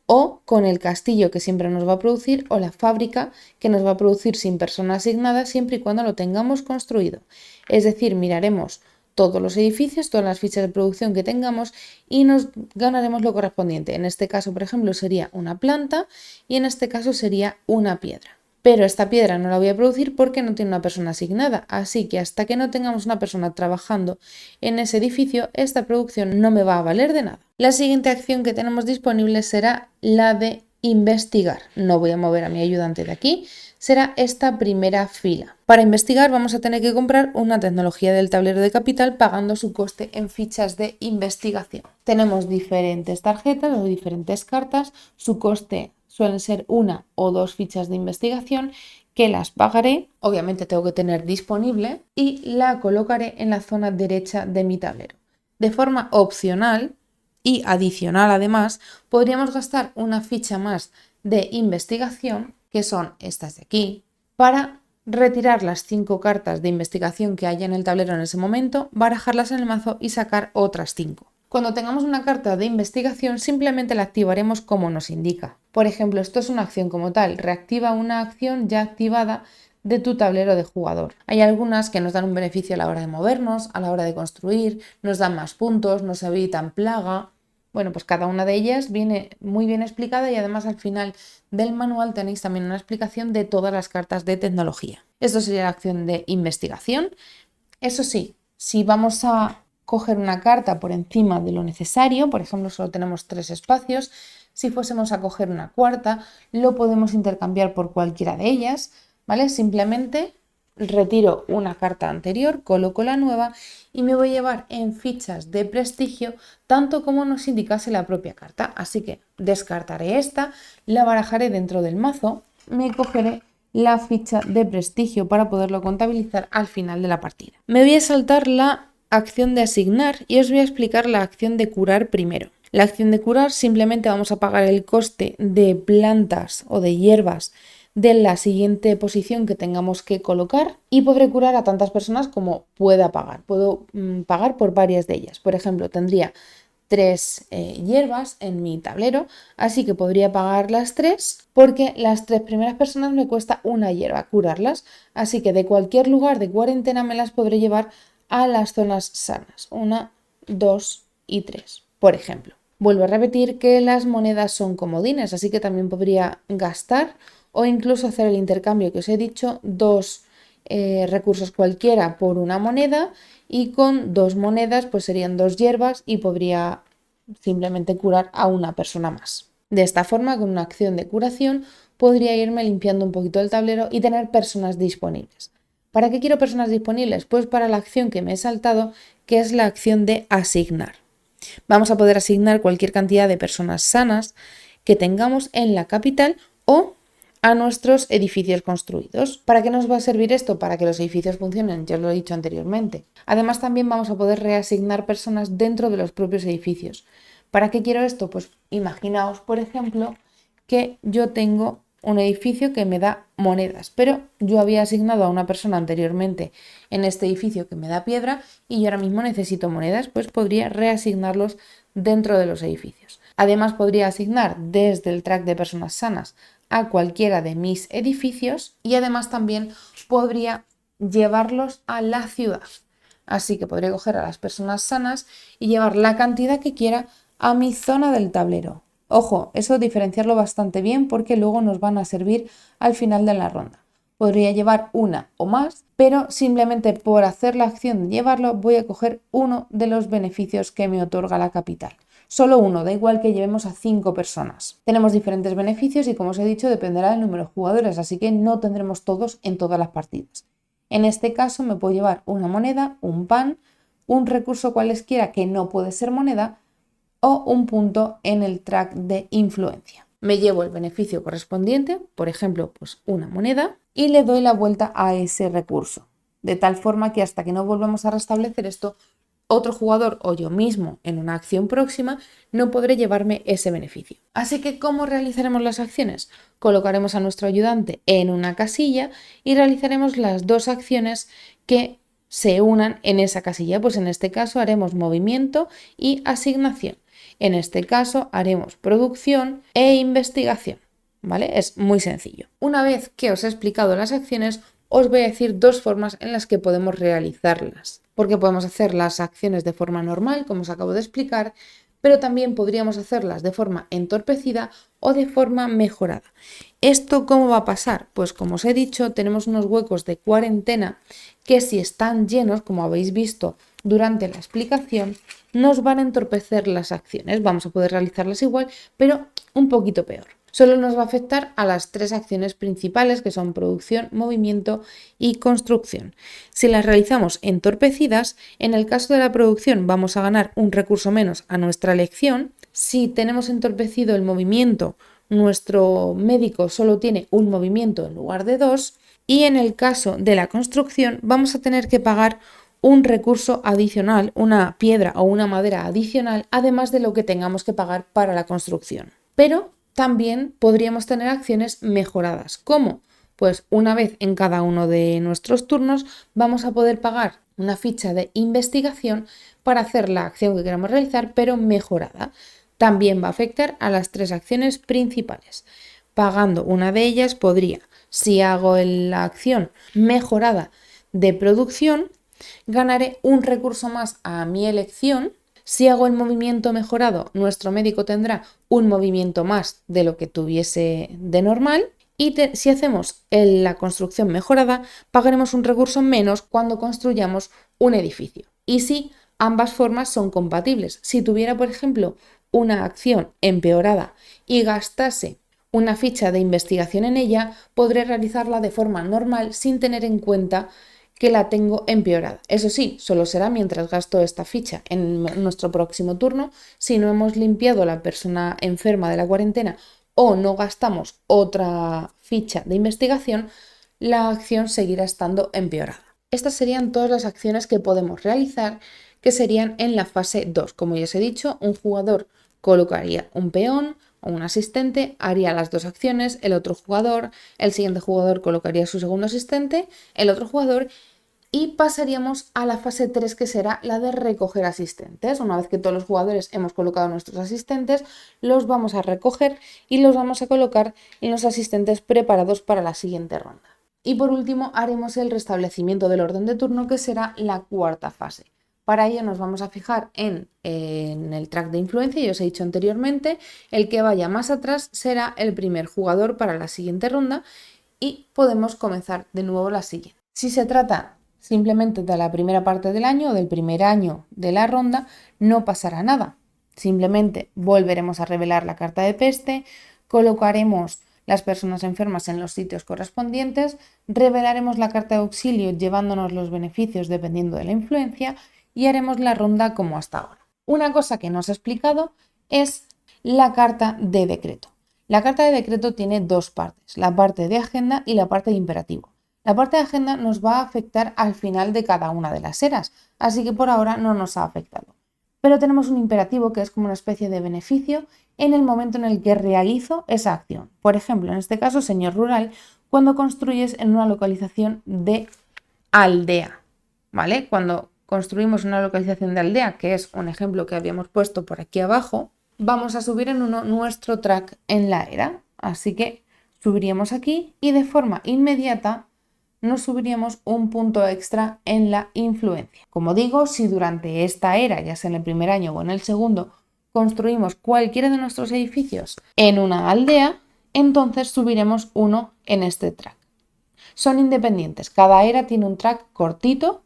o con el castillo que siempre nos va a producir o la fábrica que nos va a producir sin persona asignada siempre y cuando lo tengamos construido. Es decir, miraremos todos los edificios, todas las fichas de producción que tengamos y nos ganaremos lo correspondiente. En este caso, por ejemplo, sería una planta y en este caso sería una piedra. Pero esta piedra no la voy a producir porque no tiene una persona asignada, así que hasta que no tengamos una persona trabajando en ese edificio, esta producción no me va a valer de nada. La siguiente acción que tenemos disponible será la de investigar. No voy a mover a mi ayudante de aquí, será esta primera fila. Para investigar vamos a tener que comprar una tecnología del tablero de capital pagando su coste en fichas de investigación. Tenemos diferentes tarjetas o diferentes cartas, su coste suelen ser una o dos fichas de investigación que las pagaré, obviamente tengo que tener disponible y la colocaré en la zona derecha de mi tablero. De forma opcional y adicional además, podríamos gastar una ficha más de investigación, que son estas de aquí, para retirar las 5 cartas de investigación que haya en el tablero en ese momento, barajarlas en el mazo y sacar otras 5. Cuando tengamos una carta de investigación, simplemente la activaremos como nos indica. Por ejemplo, esto es una acción como tal, reactiva una acción ya activada de tu tablero de jugador. Hay algunas que nos dan un beneficio a la hora de movernos, a la hora de construir, nos dan más puntos, nos evitan plaga. Bueno, pues cada una de ellas viene muy bien explicada y además al final del manual tenéis también una explicación de todas las cartas de tecnología. Esto sería la acción de investigación. Eso sí, si vamos a coger una carta por encima de lo necesario, por ejemplo, solo tenemos 3 espacios, si fuésemos a coger una cuarta, lo podemos intercambiar por cualquiera de ellas, ¿vale? Simplemente retiro una carta anterior, coloco la nueva y me voy a llevar en fichas de prestigio tanto como nos indicase la propia carta. Así que descartaré esta, la barajaré dentro del mazo, me cogeré la ficha de prestigio para poderlo contabilizar al final de la partida. Me voy a saltar la acción de asignar y os voy a explicar la acción de curar primero. La acción de curar simplemente vamos a pagar el coste de plantas o de hierbas de la siguiente posición que tengamos que colocar y podré curar a tantas personas como pueda pagar. Puedo pagar por varias de ellas. Por ejemplo, tendría 3 hierbas en mi tablero, así que podría pagar las 3 porque las 3 primeras personas me cuesta una hierba curarlas, así que de cualquier lugar de cuarentena me las podré llevar a las zonas sanas, 1, 2 y 3, por ejemplo. Vuelvo a repetir que las monedas son comodines, así que también podría gastar o incluso hacer el intercambio que os he dicho, 2 recursos cualquiera por una moneda y con 2 monedas pues serían 2 hierbas y podría simplemente curar a una persona más. De esta forma, con una acción de curación, podría irme limpiando un poquito el tablero y tener personas disponibles. ¿Para qué quiero personas disponibles? Pues para la acción que me he saltado, que es la acción de asignar. Vamos a poder asignar cualquier cantidad de personas sanas que tengamos en la capital o a nuestros edificios construidos. ¿Para qué nos va a servir esto? Para que los edificios funcionen, ya os lo he dicho anteriormente. Además, también vamos a poder reasignar personas dentro de los propios edificios. ¿Para qué quiero esto? Pues imaginaos, por ejemplo, que yo tengo un edificio que me da monedas, pero yo había asignado a una persona anteriormente en este edificio que me da piedra y yo ahora mismo necesito monedas, pues podría reasignarlos dentro de los edificios. Además, podría asignar desde el track de personas sanas a cualquiera de mis edificios y además también podría llevarlos a la ciudad. Así que podría coger a las personas sanas y llevar la cantidad que quiera a mi zona del tablero. Ojo, eso diferenciarlo bastante bien porque luego nos van a servir al final de la ronda. Podría llevar una o más, pero simplemente por hacer la acción de llevarlo voy a coger uno de los beneficios que me otorga la capital. Solo uno, da igual que llevemos a 5 personas. Tenemos diferentes beneficios y, como os he dicho, dependerá del número de jugadores, así que no tendremos todos en todas las partidas. En este caso me puedo llevar una moneda, un pan, un recurso cualesquiera que no puede ser moneda o un punto en el track de influencia. Me llevo el beneficio correspondiente, por ejemplo, pues una moneda, y le doy la vuelta a ese recurso, de tal forma que hasta que no volvamos a restablecer esto, otro jugador o yo mismo en una acción próxima no podré llevarme ese beneficio. Así que, ¿cómo realizaremos las acciones? Colocaremos a nuestro ayudante en una casilla y realizaremos las dos acciones que se unan en esa casilla. Pues en este caso haremos movimiento y asignación. En este caso haremos producción e investigación, ¿vale? Es muy sencillo. Una vez que os he explicado las acciones, os voy a decir dos formas en las que podemos realizarlas. Porque podemos hacer las acciones de forma normal, como os acabo de explicar, pero también podríamos hacerlas de forma entorpecida o de forma mejorada. ¿Esto cómo va a pasar? Pues como os he dicho, tenemos unos huecos de cuarentena que, si están llenos, como habéis visto durante la explicación, nos van a entorpecer las acciones. Vamos a poder realizarlas igual, pero un poquito peor. Solo nos va a afectar a las tres acciones principales, que son producción, movimiento y construcción. Si las realizamos entorpecidas, en el caso de la producción vamos a ganar un recurso menos a nuestra elección. Si tenemos entorpecido el movimiento, nuestro médico solo tiene un movimiento en lugar de dos. Y en el caso de la construcción vamos a tener que pagar un recurso adicional, una piedra o una madera adicional, además de lo que tengamos que pagar para la construcción. Pero también podríamos tener acciones mejoradas. ¿Cómo? Pues una vez en cada uno de nuestros turnos vamos a poder pagar una ficha de investigación para hacer la acción que queramos realizar, pero mejorada. También va a afectar a las tres acciones principales. Pagando una de ellas podría, si hago la acción mejorada de producción, ganaré un recurso más a mi elección. Si hago el movimiento mejorado, nuestro médico tendrá un movimiento más de lo que tuviese de normal. Y si hacemos la construcción mejorada, pagaremos un recurso menos cuando construyamos un edificio. Y si ambas formas son compatibles. Si tuviera, por ejemplo, una acción empeorada y gastase una ficha de investigación en ella, podré realizarla de forma normal sin tener en cuenta que la tengo empeorada. Eso sí, solo será mientras gasto esta ficha. En nuestro próximo turno, si no hemos limpiado a la persona enferma de la cuarentena o no gastamos otra ficha de investigación, la acción seguirá estando empeorada. Estas serían todas las acciones que podemos realizar, que serían en la fase 2. Como ya os he dicho, un jugador colocaría un peón o un asistente, haría las dos acciones, el siguiente jugador colocaría su segundo asistente, el otro jugador, y pasaríamos a la fase 3, que será la de recoger asistentes. Una vez que todos los jugadores hemos colocado nuestros asistentes, los vamos a recoger y los vamos a colocar en los asistentes preparados para la siguiente ronda. Y por último haremos el restablecimiento del orden de turno, que será la cuarta fase. Para ello nos vamos a fijar en el track de influencia. Ya os he dicho anteriormente, el que vaya más atrás será el primer jugador para la siguiente ronda y podemos comenzar de nuevo la siguiente. Si se trata simplemente de la primera parte del año o del primer año de la ronda, no pasará nada. Simplemente volveremos a revelar la carta de peste, colocaremos las personas enfermas en los sitios correspondientes, revelaremos la carta de auxilio llevándonos los beneficios dependiendo de la influencia y haremos la ronda como hasta ahora. Una cosa que no os he explicado es la carta de decreto. La carta de decreto tiene dos partes, la parte de agenda y la parte de imperativo. La parte de agenda nos va a afectar al final de cada una de las eras, así que por ahora no nos ha afectado. Pero tenemos un imperativo que es como una especie de beneficio en el momento en el que realizo esa acción. Por ejemplo, en este caso, señor rural, cuando construyes en una localización de aldea, ¿vale? Cuando construimos una localización de aldea, que es un ejemplo que habíamos puesto por aquí abajo, vamos a subir en uno nuestro track en la era. Así que subiríamos aquí y de forma inmediata nos subiríamos un punto extra en la influencia. Como digo, si durante esta era, ya sea en el primer año o en el segundo, construimos cualquiera de nuestros edificios en una aldea, entonces subiremos uno en este track. Son independientes, cada era tiene un track cortito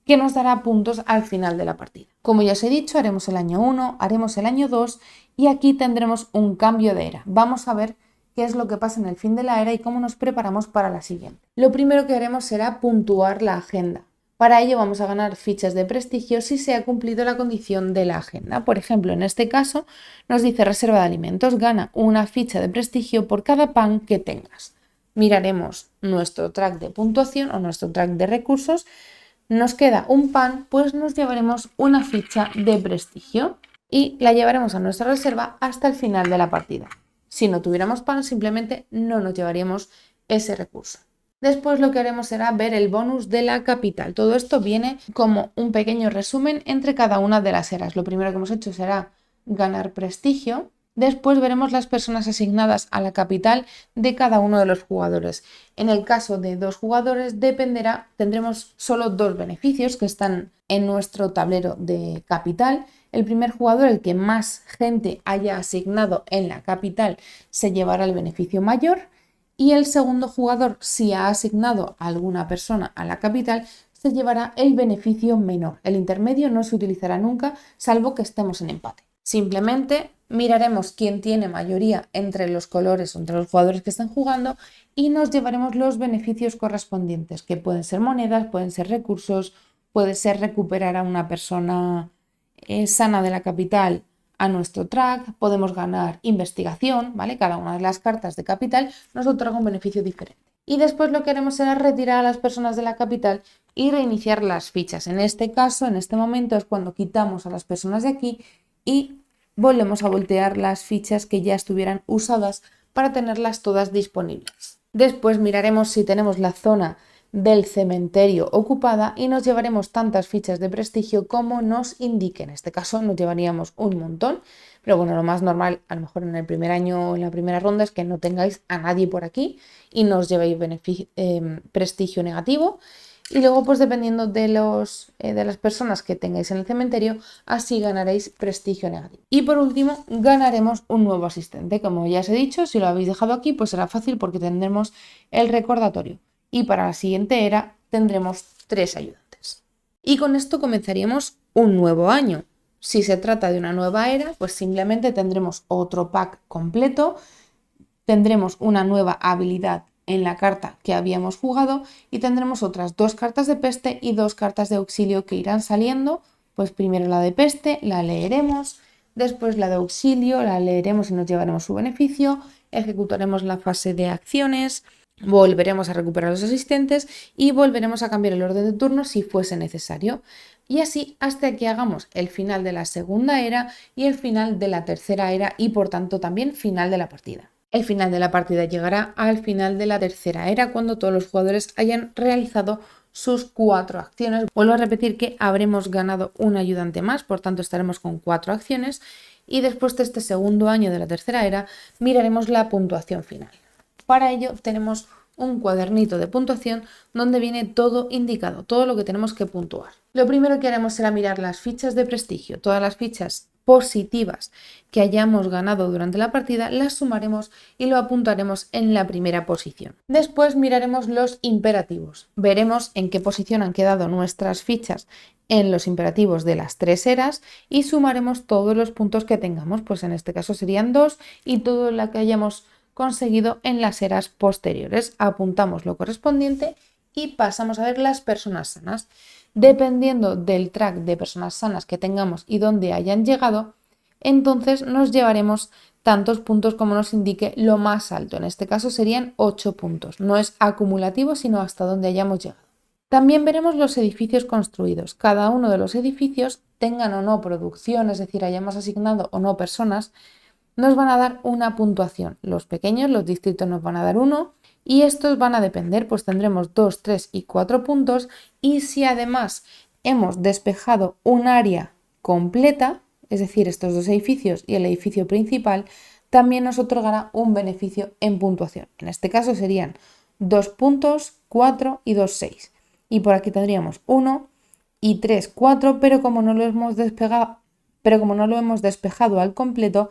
que nos dará puntos al final de la partida. Como ya os he dicho, haremos el año 1, haremos el año 2 y aquí tendremos un cambio de era. Vamos a ver qué es lo que pasa en el fin de la era y cómo nos preparamos para la siguiente. Lo primero que haremos será puntuar la agenda. Para ello vamos a ganar fichas de prestigio si se ha cumplido la condición de la agenda. Por ejemplo, en este caso nos dice reserva de alimentos, gana una ficha de prestigio por cada pan que tengas. Miraremos nuestro track de puntuación o nuestro track de recursos. Nos queda un pan, pues nos llevaremos una ficha de prestigio y la llevaremos a nuestra reserva hasta el final de la partida. Si no tuviéramos pan, simplemente no nos llevaríamos ese recurso. Después lo que haremos será ver el bonus de la capital. Todo esto viene como un pequeño resumen entre cada una de las eras. Lo primero que hemos hecho será ganar prestigio. Después veremos las personas asignadas a la capital de cada uno de los jugadores. En el caso de 2 jugadores tendremos solo 2 beneficios que están en nuestro tablero de capital. El primer jugador, el que más gente haya asignado en la capital, se llevará el beneficio mayor. Y el segundo jugador, si ha asignado a alguna persona a la capital, se llevará el beneficio menor. El intermedio no se utilizará nunca, salvo que estemos en empate. Simplemente miraremos quién tiene mayoría entre los colores o entre los jugadores que están jugando y nos llevaremos los beneficios correspondientes, que pueden ser monedas, pueden ser recursos, puede ser recuperar a una persona sana de la capital a nuestro track, podemos ganar investigación, ¿vale? Cada una de las cartas de capital nos otorga un beneficio diferente. Y después lo que haremos será retirar a las personas de la capital y reiniciar las fichas. En este caso, en este momento, es cuando quitamos a las personas de aquí y volvemos a voltear las fichas que ya estuvieran usadas para tenerlas todas disponibles. Después miraremos si tenemos la zona del cementerio ocupada y nos llevaremos tantas fichas de prestigio como nos indique. En este caso nos llevaríamos un montón, pero bueno, lo más normal a lo mejor en el primer año o en la primera ronda es que no tengáis a nadie por aquí y no os llevéis prestigio negativo. Y luego, pues dependiendo de las personas que tengáis en el cementerio, así ganaréis prestigio negativo. Y por último, ganaremos un nuevo asistente. Como ya os he dicho, si lo habéis dejado aquí, pues será fácil porque tendremos el recordatorio. Y para la siguiente era tendremos 3 ayudantes. Y con esto comenzaríamos un nuevo año. Si se trata de una nueva era, pues simplemente tendremos otro pack completo, tendremos una nueva habilidad en la carta que habíamos jugado y tendremos otras 2 cartas de peste y 2 cartas de auxilio que irán saliendo. Pues primero la de peste la leeremos, después la de auxilio la leeremos y nos llevaremos su beneficio, ejecutaremos la fase de acciones, volveremos a recuperar los asistentes y volveremos a cambiar el orden de turno si fuese necesario. Y así hasta que hagamos el final de la segunda era y el final de la tercera era y por tanto también final de la partida. El final de la partida llegará al final de la tercera era cuando todos los jugadores hayan realizado sus 4 acciones. Vuelvo a repetir que habremos ganado un ayudante más, por tanto estaremos con 4 acciones y después de este segundo año de la tercera era miraremos la puntuación final. Para ello tenemos un cuadernito de puntuación donde viene todo indicado, todo lo que tenemos que puntuar. Lo primero que haremos será mirar las fichas de prestigio, todas las fichas positivas que hayamos ganado durante la partida, las sumaremos y lo apuntaremos en la primera posición. Después miraremos los imperativos, veremos en qué posición han quedado nuestras fichas en los imperativos de las 3 eras y sumaremos todos los puntos que tengamos, pues en este caso serían 2 y todo lo que hayamos conseguido en las eras posteriores. Apuntamos lo correspondiente y pasamos a ver las personas sanas. Dependiendo del track de personas sanas que tengamos y dónde hayan llegado, entonces nos llevaremos tantos puntos como nos indique lo más alto. En este caso serían 8 puntos. No es acumulativo, sino hasta donde hayamos llegado. También veremos los edificios construidos. Cada uno de los edificios, tengan o no producción, es decir, hayamos asignado o no personas, nos van a dar una puntuación. Los pequeños, los distritos nos van a dar 1 y estos van a depender, pues tendremos 2, 3 y 4 puntos y si además hemos despejado un área completa, es decir, estos 2 edificios y el edificio principal, también nos otorgará un beneficio en puntuación. En este caso serían 2 puntos, 4 y 2, 6. Y por aquí tendríamos 1 y 3, 4, pero como no lo hemos despejado al completo,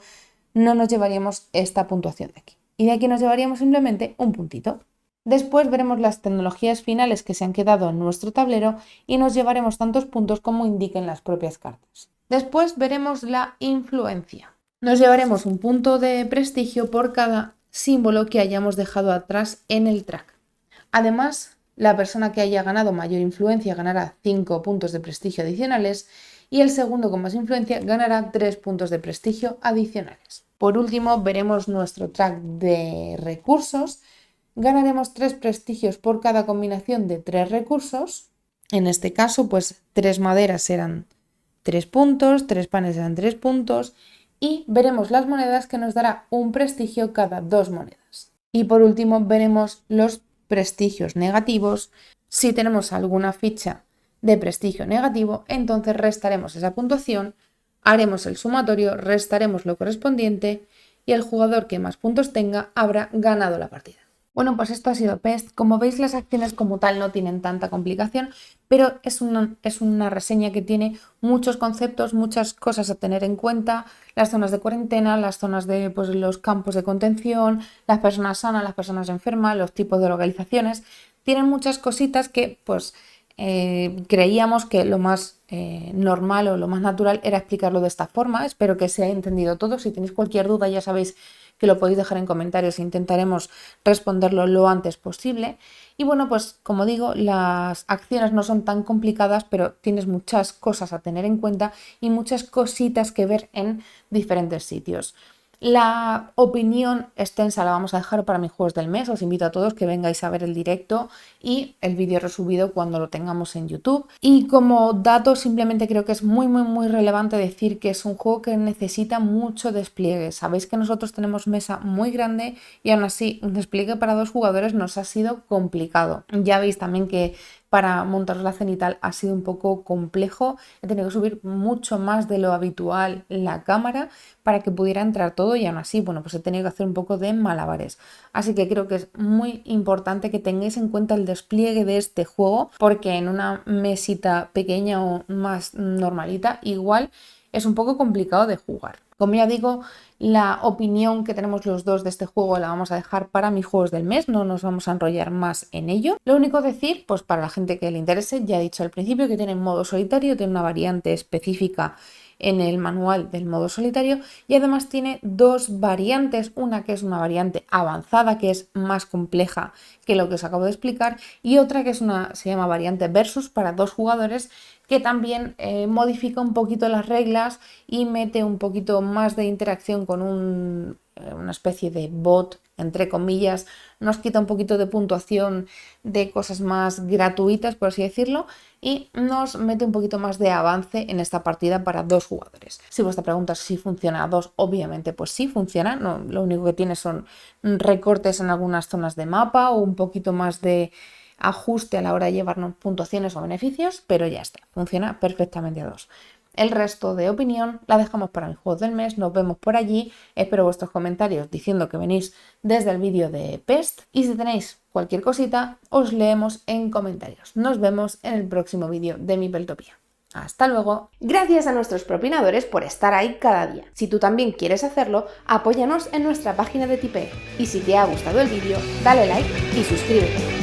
no nos llevaríamos esta puntuación de aquí. Y de aquí nos llevaríamos simplemente un puntito. Después veremos las tecnologías finales que se han quedado en nuestro tablero y nos llevaremos tantos puntos como indiquen las propias cartas. Después veremos la influencia. Nos llevaremos un punto de prestigio por cada símbolo que hayamos dejado atrás en el track. Además, la persona que haya ganado mayor influencia ganará 5 puntos de prestigio adicionales y el segundo con más influencia ganará 3 puntos de prestigio adicionales. Por último, veremos nuestro track de recursos. Ganaremos 3 prestigios por cada combinación de 3 recursos. En este caso, pues 3 maderas serán 3 puntos, 3 panes serán 3 puntos y veremos las monedas que nos dará un prestigio cada 2 monedas. Y por último, veremos los prestigios negativos. Si tenemos alguna ficha de prestigio negativo, entonces restaremos esa puntuación, haremos el sumatorio, restaremos lo correspondiente y el jugador que más puntos tenga habrá ganado la partida. Bueno, pues esto ha sido Pest. Como veis, las acciones como tal no tienen tanta complicación, pero es una reseña que tiene muchos conceptos, muchas cosas a tener en cuenta, las zonas de cuarentena, las zonas de los campos de contención, las personas sanas, las personas enfermas, los tipos de localizaciones. Tienen muchas cositas que creíamos que lo más normal o lo más natural era explicarlo de esta forma. Espero que se haya entendido todo. Si tenéis cualquier duda ya sabéis que lo podéis dejar en comentarios e intentaremos responderlo lo antes posible. Y bueno, pues como digo, las acciones no son tan complicadas, pero tienes muchas cosas a tener en cuenta y muchas cositas que ver en diferentes sitios. La opinión extensa la vamos a dejar para mis juegos del mes. Os invito a todos que vengáis a ver el directo y el vídeo resubido cuando lo tengamos en YouTube. Y como dato, simplemente creo que es muy relevante decir que es un juego que necesita mucho despliegue. Sabéis que nosotros tenemos mesa muy grande y aún así un despliegue para 2 jugadores nos ha sido complicado. Ya veis también que para montar la cenital ha sido un poco complejo. He tenido que subir mucho más de lo habitual la cámara para que pudiera entrar todo y aún así, bueno, pues he tenido que hacer un poco de malabares. Así que creo que es muy importante que tengáis en cuenta el despliegue de este juego, porque en una mesita pequeña o más normalita igual es un poco complicado de jugar. Como ya digo, la opinión que tenemos los dos de este juego la vamos a dejar para mis juegos del mes, no nos vamos a enrollar más en ello. Lo único decir, pues para la gente que le interese, ya he dicho al principio que tiene modo solitario, tiene una variante específica en el manual del modo solitario y además tiene 2 variantes, una que es una variante avanzada que es más compleja que lo que os acabo de explicar y otra que se llama variante versus para 2 jugadores que también modifica un poquito las reglas y mete un poquito más de interacción con una especie de bot, entre comillas, nos quita un poquito de puntuación de cosas más gratuitas, por así decirlo, y nos mete un poquito más de avance en esta partida para 2 jugadores. Si vuestra pregunta es si funciona a 2, obviamente pues sí funciona, no, lo único que tiene son recortes en algunas zonas de mapa o un poquito más de ajuste a la hora de llevarnos puntuaciones o beneficios, pero ya está, funciona perfectamente a 2. El resto de opinión la dejamos para el juego del mes, nos vemos por allí, espero vuestros comentarios diciendo que venís desde el vídeo de Pest y si tenéis cualquier cosita os leemos en comentarios. Nos vemos en el próximo vídeo de Meepletopia. ¡Hasta luego! Gracias a nuestros propinadores por estar ahí cada día. Si tú también quieres hacerlo, apóyanos en nuestra página de Tipeee. Y si te ha gustado el vídeo, dale like y suscríbete.